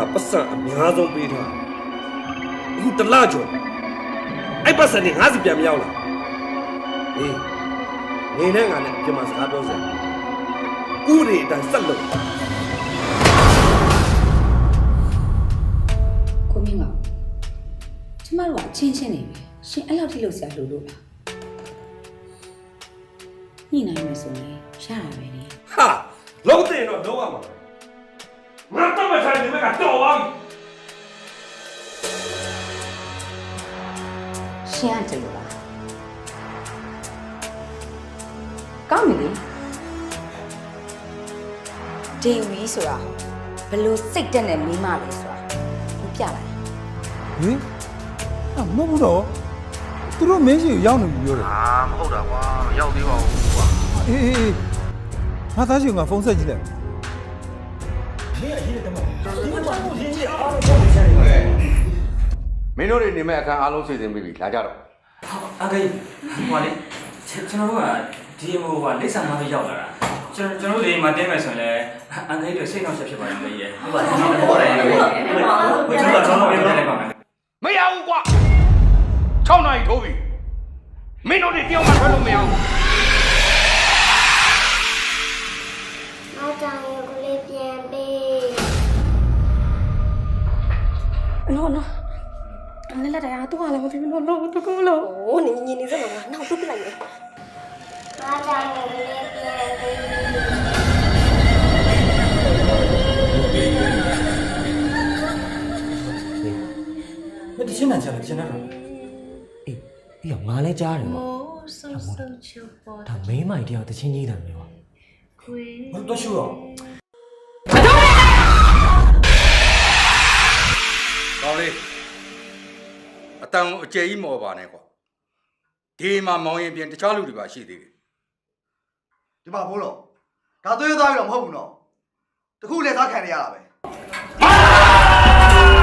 ကပတ်စံအများဆုံးပေးထားအခုတလကျော်အဲ့ပတ်စံတွေငါးစီပြန်မရောက်လာအေးနေနဲ့ငါနဲ့ပြန်မစကားပြောစရာဥတွေအတိုင်းဆက်လို့ ကိုမြင့်ကကျမတို့ကအချင်းချင်းနေပြီရှင်အဲ့လောက်ထိလုပ်စရာလိုလို့လားညှိနိုင်မယ်ဆိုရင်ရတာပဲလေ ဟာလုံးတင်တော့လုံးဝမှာငါတော့မဆိုင်နေမှာကတော့ပါပြီ ရှင်ကကြည့်လို့လားကောင်းပြီလေဒေဝီဆိုတာဘလို့စိတ်တက်နေမိမလဲဆိုတာမပြလိုက် ဟင်မဟုတ်ဘူးတော့သူတို့မင်းရှိကိုရောက်နေပြီပြောတယ် အာမဟုတ်တာကွာမရောက်သေးပါဘူးကွာ အေးငါသားရှင်ကဖုန်းဆက်ကြည့်လိုက် မင်းတို့တွေနေမဲ့အခန်းအားလုံးစီစဉ်ပြီးပြီလာကြတော့ အကေဟိုလေကျွန်တော်တို့ကဒီဟိုလိပ်စာမရောက်လာတာကျွန်တော်တို့ဒီမှာတင်းမယ်ဆိုရင်လည်းအန်ကေတွေစိတ်နှောက်ချက်ဖြစ်ပါတယ်မေးရဲ့ဟုတ်ပါတယ်ဟုတ်ပါတယ်ဟုတ်ပါတယ်ကျွန်တော်ပြောလိုက်ပါမယ် မရဘူးကွာ6နာရီထိုးပြီမင်းတို့တွေတယောက်မှထွက်လို့မရဘူး အားကြောင့်ကိုလေးပြန်ပေး နော်လက်လက်တရားတော့လည်းမဖြစ်ဘူးနော်တကူလို့ โอ้你နေစမ်းပါနောက်သူ့ပြလိုက်မယ်အားကြောင့်ကိုလေးပြန်ပေး မတချင်းနိုင်ချင်တယ်ကျင်တော့ အေးပြီးတော့ငါလည်းကြားတယ်ပေါ့ဒါမိန်းမိုင်တယောက်တချင်းကြီးတယ်မျိုး ဘာတော့ရှိရော ကောင်းလေးအတန်ကိုအကျယ်ကြီးမော်ပါနဲ့ကွာဒီမှာမောင်ရင်ပြင်တခြားလူတွေပါရှိသေးတယ် ဒီမှာဘိုးတော်ဒါသွေးသားပြီးတော့မဟုတ်ဘူးနော်တခုလည်းသားခံရရတာပဲ ဟ